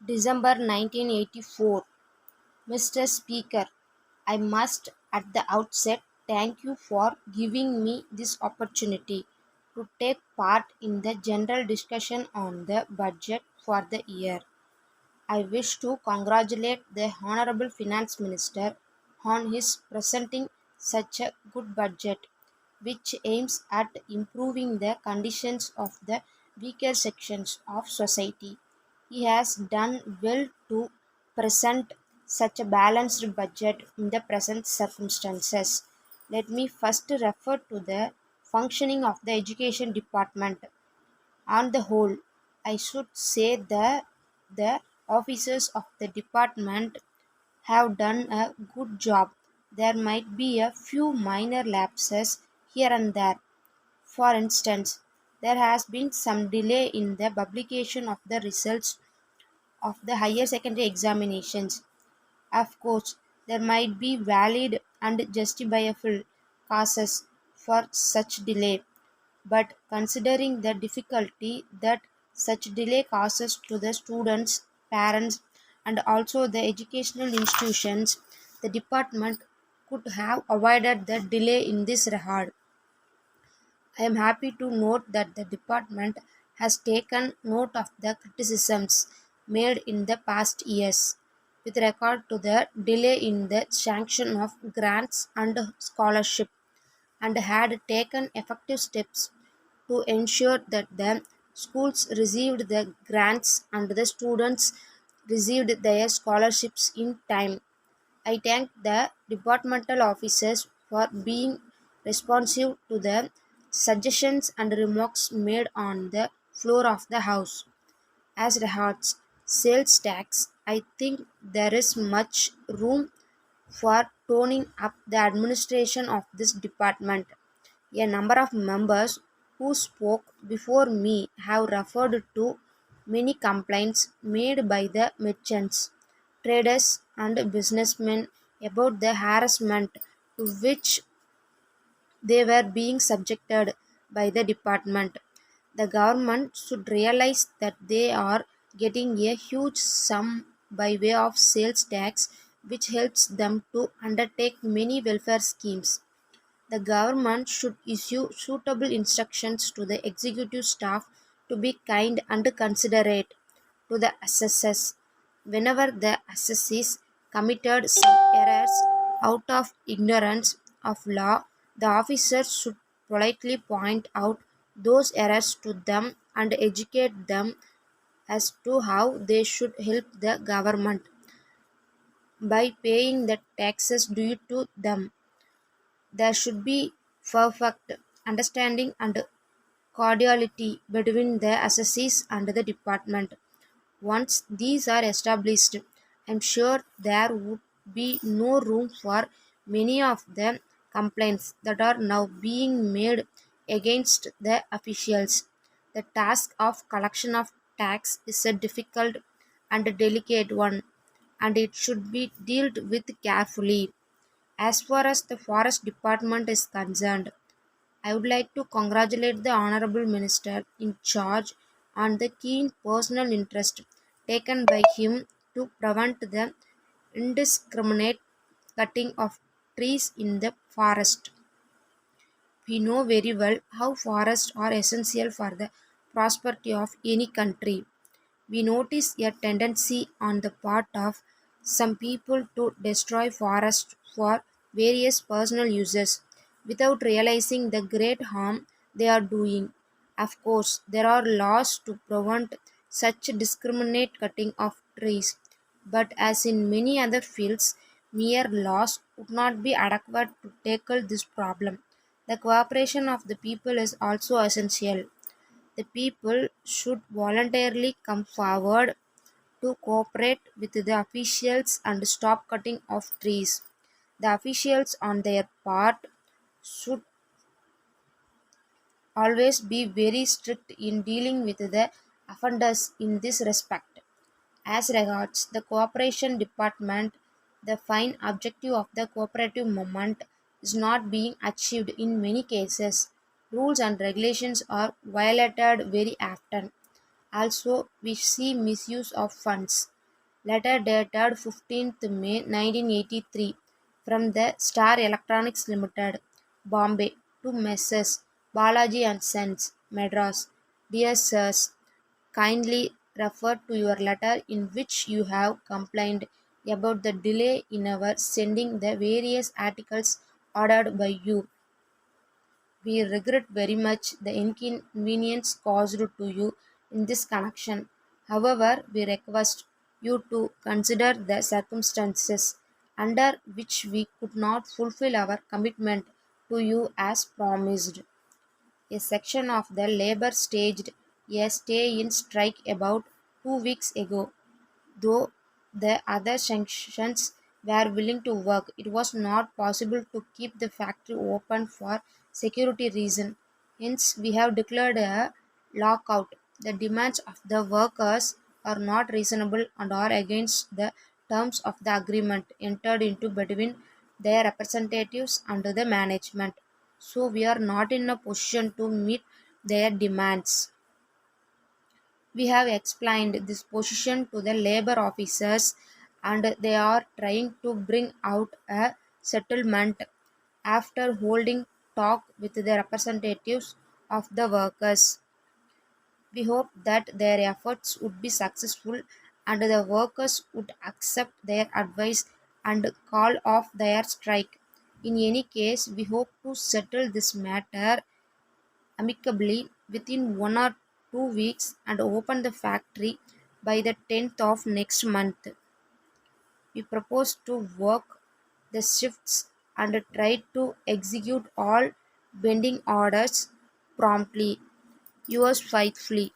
December 1984. Mr. Speaker, I must at the outset thank you for giving me this opportunity to take part in the general discussion on the budget for the year. I wish to congratulate the Honorable Finance Minister on his presenting such a good budget, which aims at improving the conditions of the weaker sections of society. He has done well to present such a balanced budget in the present circumstances. Let me first refer to the functioning of the education department. On the whole, I should say that the officers of the department have done a good job. There might be a few minor lapses here and there. For instance, there has been some delay in the publication of the results of the higher secondary examinations. Of course, there might be valid and justifiable causes for such delay, but considering the difficulty that such delay causes to the students, parents, and also the educational institutions, the department could have avoided the delay in this regard. I am happy to note that the department has taken note of the criticisms made in the past years with regard to the delay in the sanction of grants and scholarship, and had taken effective steps to ensure that the schools received the grants and the students received their scholarships in time. I thank the departmental officers for being responsive to the suggestions and remarks made on the floor of the House. As regards sales tax, I think there is much room for toning up the administration of this department. A number of members who spoke before me have referred to many complaints made by the merchants, traders, and businessmen about the harassment to which they were being subjected by the department. The government should realize that they are getting a huge sum by way of sales tax, which helps them to undertake many welfare schemes. The government should issue suitable instructions to the executive staff to be kind and considerate to the assessors. Whenever the assessees committed some errors out of ignorance of law, the officers should politely point out those errors to them and educate them as to how they should help the government by paying the taxes due to them. There should be perfect understanding and cordiality between the assessees and the department. Once these are established, I am sure there would be no room for many of the complaints that are now being made against the officials. The task of collection of tax is a difficult and delicate one, and it should be dealt with carefully. As far as the Forest Department is concerned, I would like to congratulate the Honorable Minister in charge on the keen personal interest taken by him to prevent the indiscriminate cutting of trees in the forest. We know very well how forests are essential for the prosperity of any country. We notice a tendency on the part of some people to destroy forests for various personal uses without realizing the great harm they are doing. Of course, there are laws to prevent such discriminate cutting of trees, but as in many other fields, mere laws would not be adequate to tackle this problem. The cooperation of the people is also essential. The people should voluntarily come forward to cooperate with the officials and stop cutting of trees. The officials, on their part, should always be very strict in dealing with the offenders in this respect. As regards the cooperation department, the fine objective of the cooperative movement is not being achieved in many cases. Rules and regulations are violated very often. Also, we see misuse of funds. Letter dated 15th May 1983 from the Star Electronics Limited, Bombay, to Messrs. Balaji and Sons, Madras. Dear Sirs, kindly refer to your letter in which you have complained about the delay in our sending the various articles ordered by you. We regret very much the inconvenience caused to you in this connection. However, we request you to consider the circumstances under which we could not fulfill our commitment to you as promised. A section of the labor staged a stay-in strike about 2 weeks ago. Though the other sections were willing to work, it was not possible to keep the factory open for security reasons. Hence, we have declared a lockout. The demands of the workers are not reasonable and are against the terms of the agreement entered into between their representatives and the management. So, we are not in a position to meet their demands. We have explained this position to the labor officers and they are trying to bring out a settlement after holding talk with the representatives of the workers. We hope that their efforts would be successful and the workers would accept their advice and call off their strike. In any case, we hope to settle this matter amicably within 1 or 2 weeks and open the factory by the 10th of next month. We propose to work the shifts and try to execute all pending orders promptly. Yours faithfully,